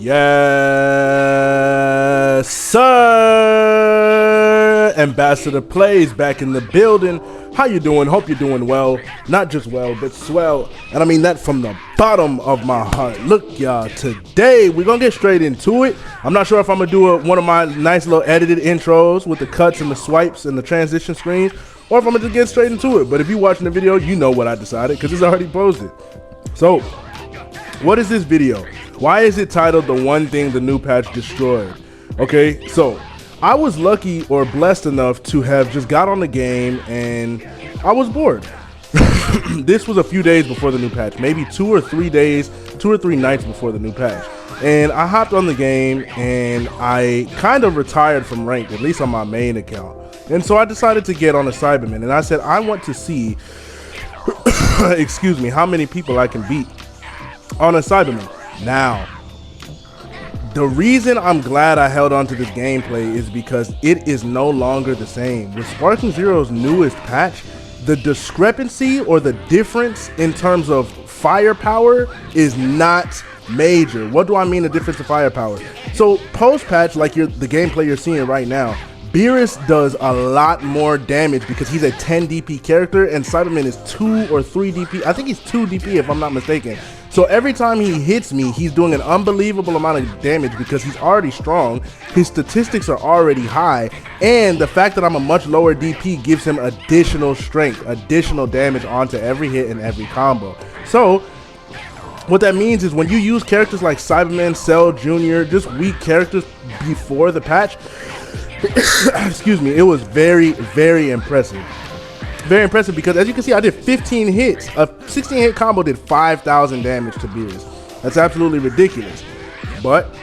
Yes, sir. Ambassador Plays back in the building. How you doing? Hope you're doing well. Not just well, but swell. And I mean that from the bottom of my heart. Look, y'all, today we're going to get straight into it. I'm not sure if I'm going to do one of my nice little edited intros with the cuts and the swipes and the transition screens, or if I'm going to get straight into it. But if you're watching the video, you know what I decided because it's already posted. So, what is this video? Why is it titled The One Thing the New Patch Destroyed? Okay, so I was lucky or blessed enough to have just got on the game and I was bored. This was a few days before the new patch, maybe 2 or 3 nights before the new patch. And I hopped on the game and I kind of retired from ranked, at least on my main account. And so I decided to get on a Cyberman and I said, I want to see, excuse me, how many people I can beat on a Cyberman. Now, the reason I'm glad I held on to this gameplay is because it is no longer the same. With Sparking Zero's newest patch, the discrepancy or the difference in terms of firepower is not major. What do I mean the difference in firepower? So post-patch, like the gameplay you're seeing right now, Beerus does a lot more damage because he's a 10 DP character and Cyberman is 2 or 3 DP. I think he's 2 DP if I'm not mistaken. So every time he hits me, he's doing an unbelievable amount of damage because he's already strong. His statistics are already high. And the fact that I'm a much lower DP gives him additional strength, additional damage onto every hit and every combo. So what that means is when you use characters like Cyberman, Cell Jr., just weak characters before the patch, excuse me, it was very, very impressive. Very impressive because as you can see, I did 15 hits. A 16 hit combo did 5,000 damage to Beerus. That's absolutely ridiculous. But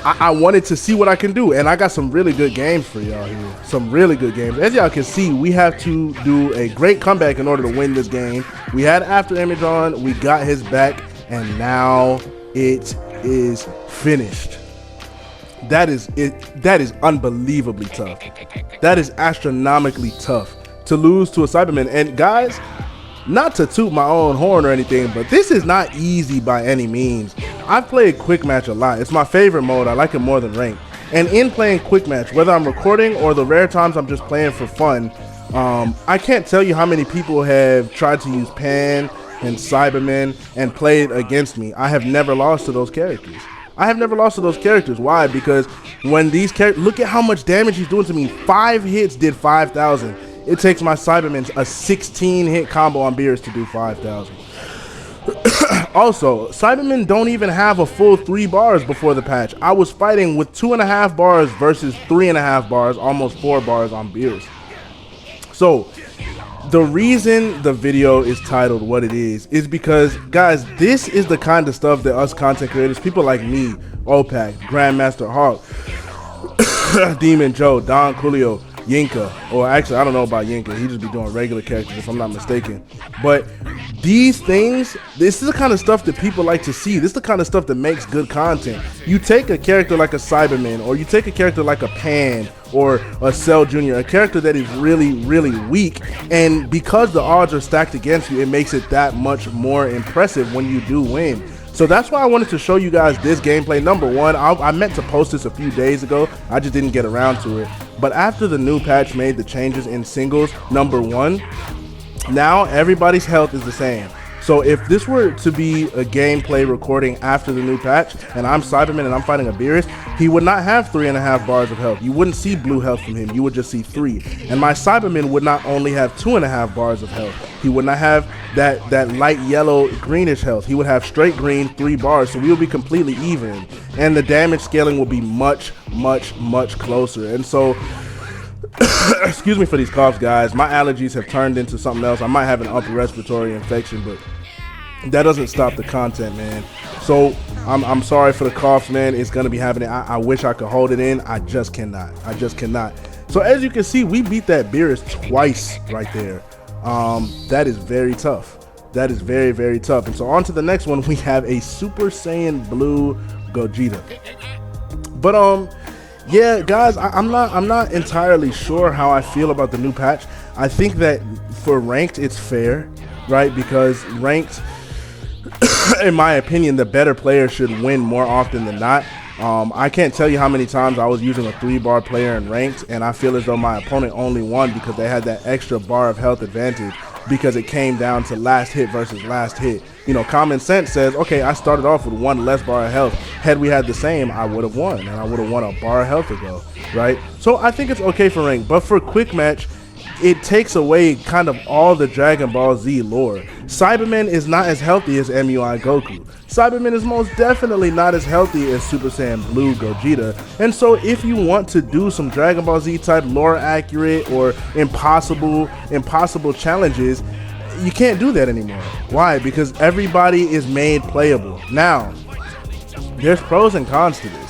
I wanted to see what I can do, and I got some really good games for y'all here. Some really good games. As y'all can see, we have to do a great comeback in order to win this game. We had After Image on, we got his back, and now it is finished. That is it. That is unbelievably tough. That is astronomically tough to lose to a Cyberman. And guys, not to toot my own horn or anything, but this is not easy by any means. I've played Quick Match a lot. It's my favorite mode. I like it more than Ranked. And in playing Quick Match, whether I'm recording or the rare times I'm just playing for fun, I can't tell you how many people have tried to use Pan and Cyberman and played against me. I have never lost to those characters. I have never lost to those characters. Why? Because when these characters, look at how much damage he's doing to me. 5 hits did 5,000. It takes my Cyberman a 16 hit combo on Beerus to do 5,000. Also, Cybermen don't even have a full 3 bars before the patch. I was fighting with 2.5 bars versus 3.5 bars, almost 4 bars on Beerus. So the reason the video is titled what it is because, guys, this is the kind of stuff that us content creators, people like me, OPAC, Grandmaster Hawk, Demon Joe, Don Coolio, Yinka, or actually I don't know about Yinka, he just be doing regular characters if I'm not mistaken. But these things, this is the kind of stuff that people like to see. This is the kind of stuff that makes good content. You take a character like a Cyberman, or you take a character like a Pan or a Cell Jr., a character that is really, really weak, and because the odds are stacked against you, it makes it that much more impressive when you do win. So that's why I wanted to show you guys this gameplay. Number one, I meant to post this a few days ago. I just didn't get around to it. But after the new patch made the changes in singles, number one, now everybody's health is the same. So if this were to be a gameplay recording after the new patch, and I'm Cyberman and I'm fighting a Beerus, he would not have 3.5 bars of health. You wouldn't see blue health from him, you would just see 3. And my Cyberman would not only have 2.5 bars of health, he would not have that light yellow greenish health. He would have straight green 3 bars, so we would be completely even. And the damage scaling will be much, much, much closer. And so, excuse me for these coughs, guys. My allergies have turned into something else. I might have an upper respiratory infection, but that doesn't stop the content, man. So I'm sorry for the coughs, man. It's gonna be happening. I wish I could hold it in. I just cannot. I just cannot. So as you can see, we beat that Beerus twice right there. That is very tough. That is very, very tough. And so on to the next one, we have a Super Saiyan Blue Gogeta. But yeah, guys, I'm not entirely sure how I feel about the new patch. I think that for ranked, it's fair, right? Because ranked, in my opinion, the better player should win more often than not. I can't tell you how many times I was using a 3-bar player in ranked, and I feel as though my opponent only won because they had that extra bar of health advantage because it came down to last hit versus last hit. You know, common sense says, okay, I started off with 1 less bar of health. Had we had the same, I would have won, and I would have won a bar of health ago, right? So I think it's okay for ranked, but for quick match, it takes away kind of all the Dragon Ball Z lore. Cyberman is not as healthy as MUI Goku. Cyberman is most definitely not as healthy as Super Saiyan Blue Gogeta. And so if you want to do some Dragon Ball Z type lore accurate or impossible challenges, you can't do that anymore. Why? Because everybody is made playable. Now, there's pros and cons to this.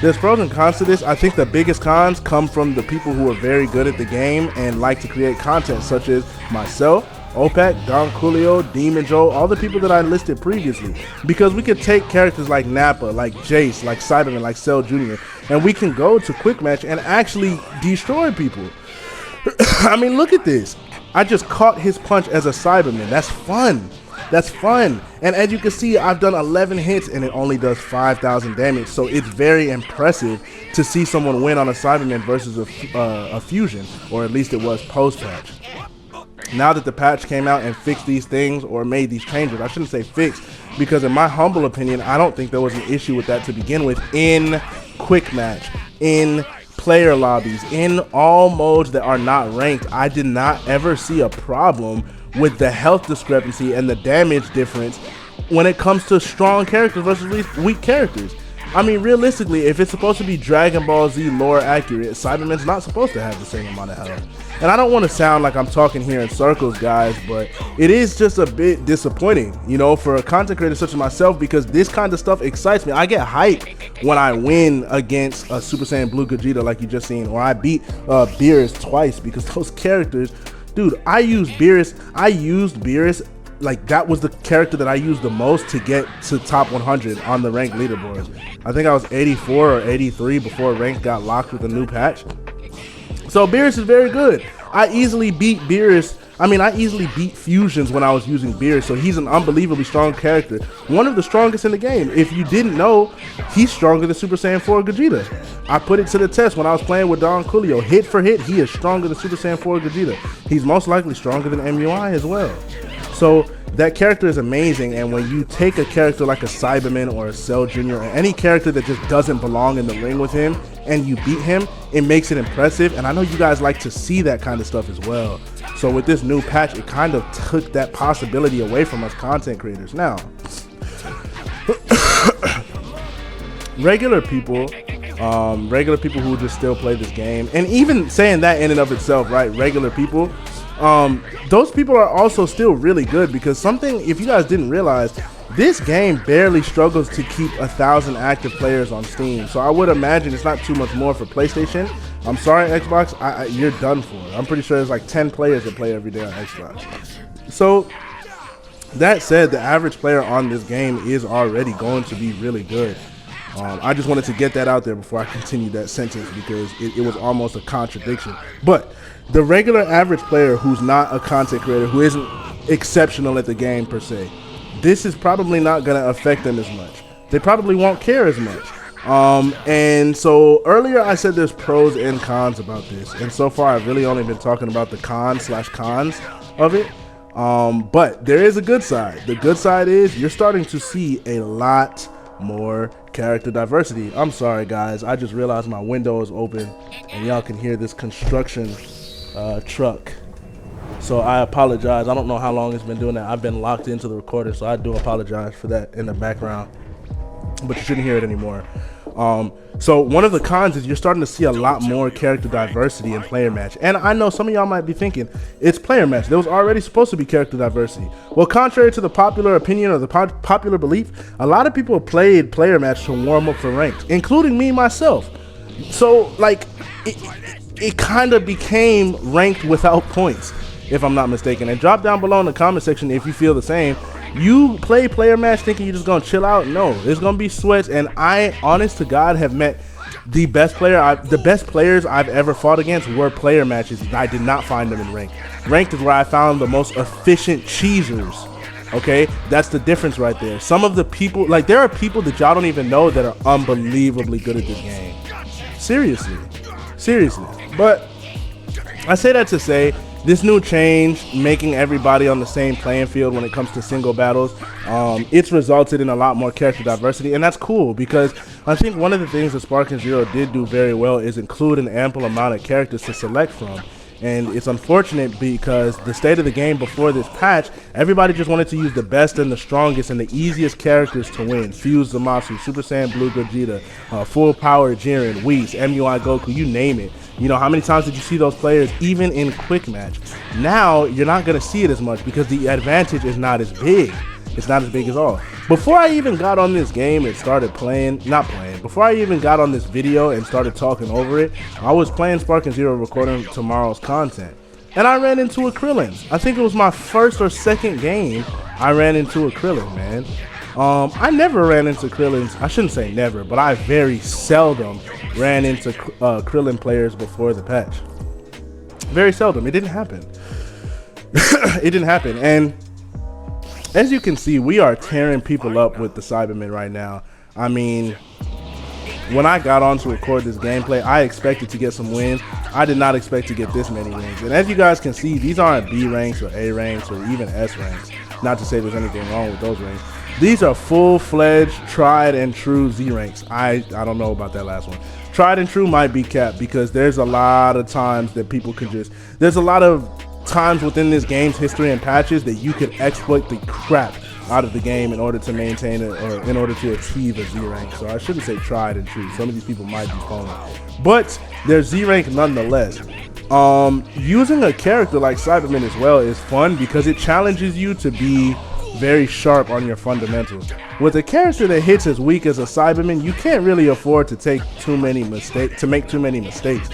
I think the biggest cons come from the people who are very good at the game and like to create content, such as myself, OPEC, Don Coolio, Demon Joe, all the people that I listed previously. Because we could take characters like Nappa, like Jace, like Cyberman, like Cell Jr., and we can go to quick match and actually destroy people. I mean, look at this. I just caught his punch as a Cyberman. That's fun. That's fun. And as you can see, I've done 11 hits and it only does 5,000 damage. So it's very impressive to see someone win on a Cyberman versus a fusion, or at least it was post-patch. Now that the patch came out and fixed these things or made these changes, I shouldn't say fixed, because in my humble opinion, I don't think there was an issue with that to begin with in quick match, in player lobbies, in all modes that are not ranked. I did not ever see a problem with the health discrepancy and the damage difference when it comes to strong characters versus weak characters. I mean, realistically, if it's supposed to be Dragon Ball Z lore accurate, Cyberman's not supposed to have the same amount of health. And I don't want to sound like I'm talking here in circles, guys, but it is just a bit disappointing, you know, for a content creator such as myself, because this kind of stuff excites me. I get hyped when I win against a Super Saiyan Blue Gogeta like you just seen, or I beat Beerus twice, because those characters, dude, I used Beerus, like that was the character that I used the most to get to top 100 on the ranked leaderboards. I think I was 84 or 83 before ranked got locked with a new patch. So Beerus is very good. I easily beat Beerus. I mean, I easily beat fusions when I was using Beerus, so he's an unbelievably strong character. One of the strongest in the game. If you didn't know, he's stronger than Super Saiyan 4 Gogeta. I put it to the test when I was playing with Don Coolio. Hit for hit, he is stronger than Super Saiyan 4 Gogeta. He's most likely stronger than MUI as well. So that character is amazing, and when you take a character like a Cyberman or a Cell Jr. or any character that just doesn't belong in the ring with him and you beat him, it makes it impressive. And I know you guys like to see that kind of stuff as well. So with this new patch, it kind of took that possibility away from us content creators. Now, regular people who just still play this game, and even saying that in and of itself, right, regular people, those people are also still really good, because something, if you guys didn't realize, this game barely struggles to keep 1,000 active players on Steam. So I would imagine it's not too much more for PlayStation. I'm sorry, Xbox, you're done for. I'm pretty sure there's like 10 players that play every day on Xbox. So that said, the average player on this game is already going to be really good. I just wanted to get that out there before I continue that sentence, because it was almost a contradiction. But the regular average player who's not a content creator, who isn't exceptional at the game per se, this is probably not going to affect them as much. They probably won't care as much. And so earlier I said there's pros and cons about this, and so far I've really only been talking about the cons of it. But there is a good side. The good side is you're starting to see a lot more character diversity. I'm sorry, guys, I just realized my window is open and y'all can hear this construction truck, so I apologize. I don't know how long it's been doing that. I've been locked into the recorder, so I do apologize for that in the background, but you shouldn't hear it anymore. So one of the cons is you're starting to see a lot more character diversity in player match. And I know some of y'all might be thinking, it's player match, there was already supposed to be character diversity. Well, contrary to the popular opinion or the popular belief, a lot of people played player match to warm up for ranked, including me myself. So like it kind of became ranked without points, if I'm not mistaken. And drop down below in the comment section if you feel the same. You play player match thinking you're just gonna chill out? No, there's gonna be sweats. And I, honest to God, have met the best players I've ever fought against were player matches. I did not find them in ranked. Ranked is where I found the most efficient cheesers Okay, that's the difference right there. Some of the people, like there are people that y'all don't even know that are unbelievably good at this game. Seriously. But I say that to say this new change, making everybody on the same playing field when it comes to single battles, it's resulted in a lot more character diversity, and that's cool because I think one of the things that Sparking Zero did do very well is include an ample amount of characters to select from. And it's unfortunate because the state of the game before this patch, everybody just wanted to use the best and the strongest and the easiest characters to win. Fuse Zamasu, Super Saiyan Blue Gogeta, Full Power Jiren, Whis, MUI Goku, you name it. You know, how many times did you see those players even in quick match? Now, you're not going to see it as much because the advantage is not as big. It's not as big as all. Before I even got on this game and started before I even got on this video and started talking over it, I was playing Sparking Zero recording tomorrow's content. And I ran into a Krillin. I think it was my first or second game I ran into a Krillin, man. I never ran into Krillins. I shouldn't say never, but I very seldom ran into Krillin players before the patch. Very seldom. It didn't happen. It didn't happen. And as you can see, we are tearing people up with the Cybermen right now. I mean, when I got on to record this gameplay, I expected to get some wins. I did not expect to get this many wins. And as you guys can see, these aren't B ranks or A ranks or even S ranks. Not to say there's anything wrong with those ranks. These are full-fledged, tried and true Z ranks. I don't know about that last one. Tried and true might be capped because there's a lot of times that people could just, there's a lot of times within this game's history and patches that you could exploit the crap out of the game in order to maintain it or in order to achieve a Z rank. So I shouldn't say tried and true. Some of these people might be phony, but they're Z rank nonetheless. Using a character like Cyberman as well is fun because it challenges you to be very sharp on your fundamentals. With a character that hits as weak as a Cyberman, you can't really afford to make too many mistakes.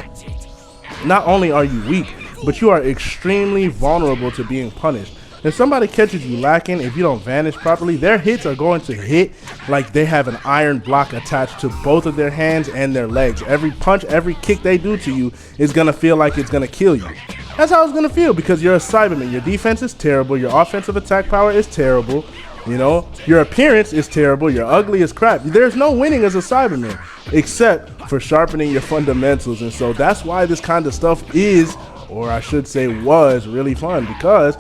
Not only are you weak, but you are extremely vulnerable to being punished. If somebody catches you lacking, if you don't vanish properly, their hits are going to hit like they have an iron block attached to both of their hands and their legs. Every punch, every kick they do to you is going to feel like it's going to kill you. That's how it's going to feel because you're a Cyberman. Your defense is terrible. Your offensive attack power is terrible. You know, your appearance is terrible. You're ugly as crap. There's no winning as a Cyberman except for sharpening your fundamentals. And so that's why this kind of stuff is, or I should say was, really fun because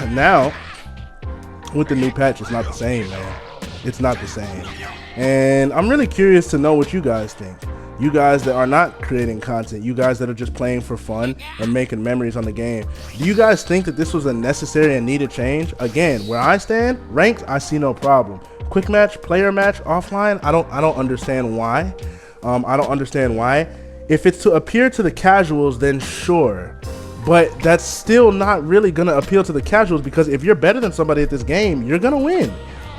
now with the new patch, it's not the same, man. It's not the same. And I'm really curious to know what you guys think. You guys that are not creating content, you guys that are just playing for fun and making memories on the game. Do you guys think that this was a necessary and needed change? Again, where I stand, ranked, I see no problem. Quick match, player match, offline, I don't understand why. I don't understand why. If it's to appeal to the casuals, then sure. But that's still not really gonna appeal to the casuals because if you're better than somebody at this game, you're gonna win.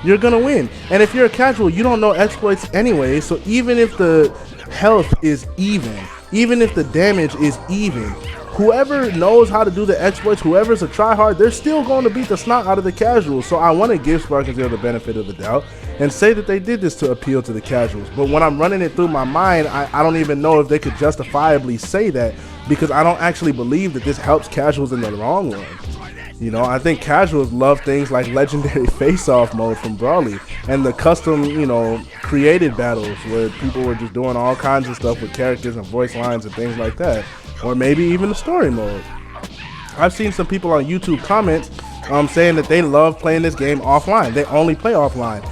You're gonna win. And if you're a casual, you don't know exploits anyway, so even if the health is even if the damage is even, whoever knows how to do the exploits, whoever's a tryhard, they're still going to beat the snot out of the casuals. So I want to give Sparking Zero the benefit of the doubt and say that they did this to appeal to the casuals. But when I'm running it through my mind, I don't even know if they could justifiably say that because I don't actually believe that this helps casuals in the long run. You know, I think casuals love things like legendary face-off mode from Brawly and the custom, you know, created battles where people were just doing all kinds of stuff with characters and voice lines and things like that. Or maybe even the story mode. I've seen some people on YouTube comment saying that they love playing this game offline. They only play offline.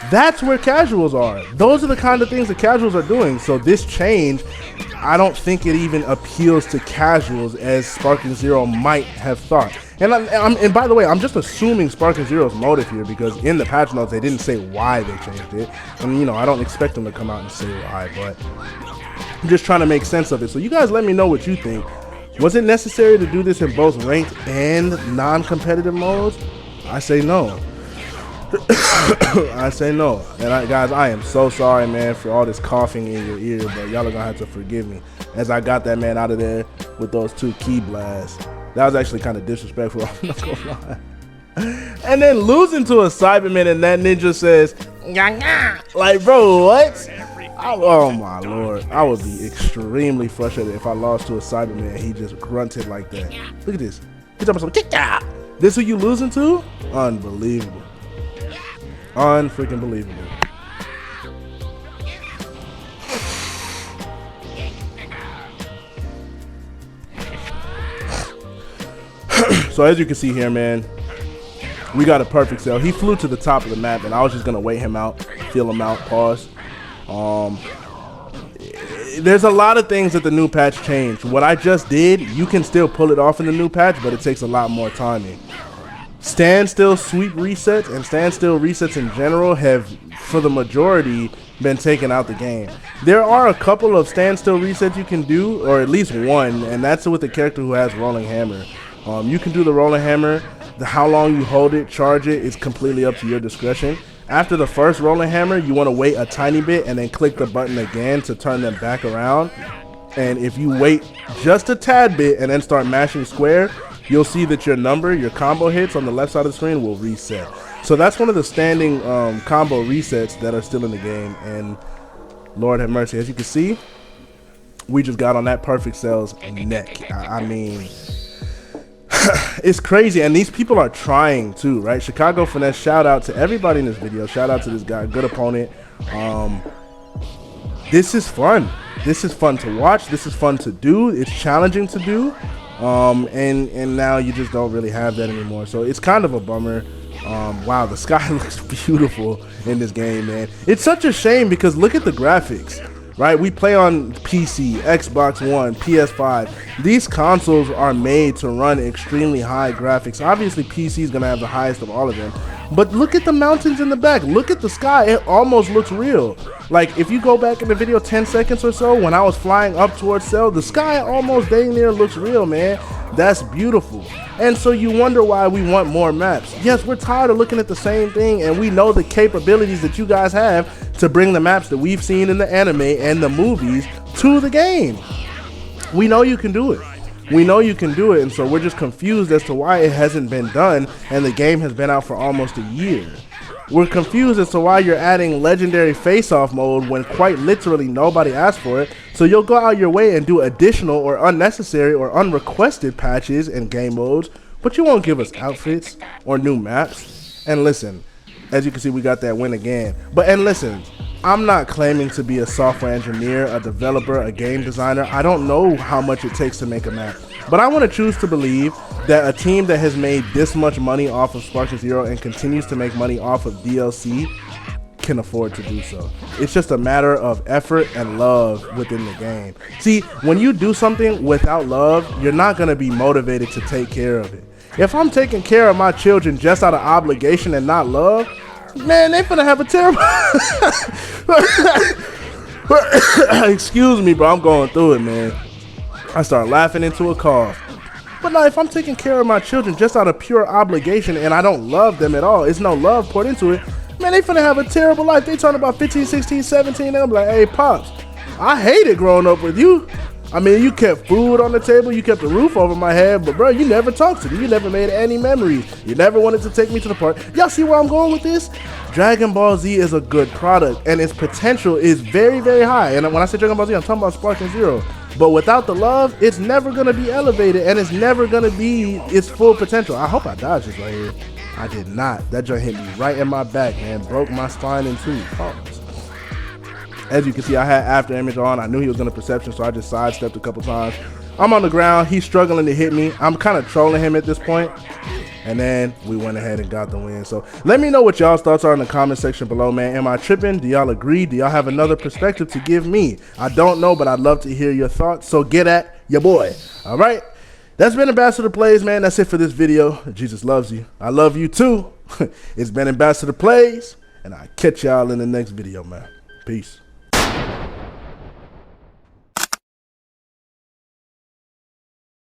That's where casuals are. Those are the kind of things that casuals are doing. So this change, I don't think it even appeals to casuals as Sparking Zero might have thought. And by the way, I'm just assuming Sparking Zero's motive here because in the patch notes they didn't say why they changed it. And you know, I don't expect them to come out and say why, but I'm just trying to make sense of it. So you guys let me know what you think. Was it necessary to do this in both ranked and non-competitive modes? I say no. I say no. And guys, I am so sorry, man, for all this coughing in your ear, but y'all are gonna have to forgive me as I got that man out of there with those 2 key blasts. That was actually kind of disrespectful, I'm not gonna lie. And then losing to a Cyberman and that ninja says, like, bro, what? Oh my lord, I would be extremely frustrated if I lost to a Cyberman and he just grunted like that. Look at this. He's talking about some This who you losing to? Unbelievable. Unfreaking believable. So as you can see here, man, we got a perfect sell. He flew to the top of the map, and I was just gonna wait him out, feel him out, pause. There's a lot of things that the new patch changed. What I just did, you can still pull it off in the new patch, but it takes a lot more timing. Standstill sweep resets and standstill resets in general have, for the majority, been taken out the game. There are a couple of standstill resets you can do, or at least one, and that's with the character who has rolling hammer. You can do the rolling hammer. How long you hold it, charge it, is completely up to your discretion. After the first rolling hammer, you want to wait a tiny bit and then click the button again to turn them back around. And if you wait just a tad bit and then start mashing square, you'll see that your number, your combo hits on the left side of the screen will reset. So that's one of the standing combo resets that are still in the game. And Lord have mercy, as you can see, we just got on that perfect cell's neck. I mean, it's crazy, and these people are trying too, right? Chicago Finesse, shout out to everybody in this video. Shout out to this guy, good opponent. This is fun. This is fun to watch. This is fun to do. It's challenging to do, and now you just don't really have that anymore. So it's kind of a bummer. Wow, the sky looks beautiful in this game, man. It's such a shame because look at the graphics. Right, we play on PC, Xbox One, PS5. These consoles are made to run extremely high graphics. Obviously, PC is gonna have the highest of all of them. But look at the mountains in the back. Look at the sky. It almost looks real. Like if you go back in the video 10 seconds or so, when I was flying up towards Cell, the sky almost dang near looks real, man. That's beautiful. And so you wonder why we want more maps. Yes, we're tired of looking at the same thing, and we know the capabilities that you guys have to bring the maps that we've seen in the anime and the movies to the game. We know you can do it. We know you can do it, and so we're just confused as to why it hasn't been done, and the game has been out for almost a year. We're confused as to why you're adding legendary face-off mode when quite literally nobody asked for it. So you'll go out your way and do additional or unnecessary or unrequested patches and game modes, but you won't give us outfits or new maps. And listen, as you can see, we got that win again. And listen, I'm not claiming to be a software engineer, a developer, a game designer. I don't know how much it takes to make a map. But I want to choose to believe that a team that has made this much money off of Spartan Zero and continues to make money off of DLC can afford to do so. It's just a matter of effort and love within the game. See, when you do something without love, you're not going to be motivated to take care of it. If I'm taking care of my children just out of obligation and not love, man, they finna have a terrible... Excuse me, bro, I'm going through it, man. I start laughing into a cough. But now, if I'm taking care of my children just out of pure obligation and I don't love them at all, it's no love poured into it, man, they finna have a terrible life. They turn about 15, 16, 17, and I'm like, hey, Pops, I hated growing up with you. I mean, you kept food on the table, you kept a roof over my head, but bro, you never talked to me. You never made any memories. You never wanted to take me to the park. Y'all see where I'm going with this? Dragon Ball Z is a good product, and its potential is very, very high. And when I say Dragon Ball Z, I'm talking about Spartan Zero. But without the love, it's never going to be elevated, and it's never going to be its full potential. I hope I dodged this right here. I did not. That joint hit me right in my back, man. Broke my spine in two. Pause. As you can see, I had after image on. I knew he was going to perception, so I just sidestepped a couple times. I'm on the ground. He's struggling to hit me. I'm kind of trolling him at this point. And then we went ahead and got the win. So let me know what y'all's thoughts are in the comment section below, man. Am I tripping? Do y'all agree? Do y'all have another perspective to give me? I don't know, but I'd love to hear your thoughts. So get at your boy. All right. That's been Ambassador Plays, man. That's it for this video. Jesus loves you. I love you too. It's been Ambassador Plays, and I'll catch y'all in the next video, man. Peace.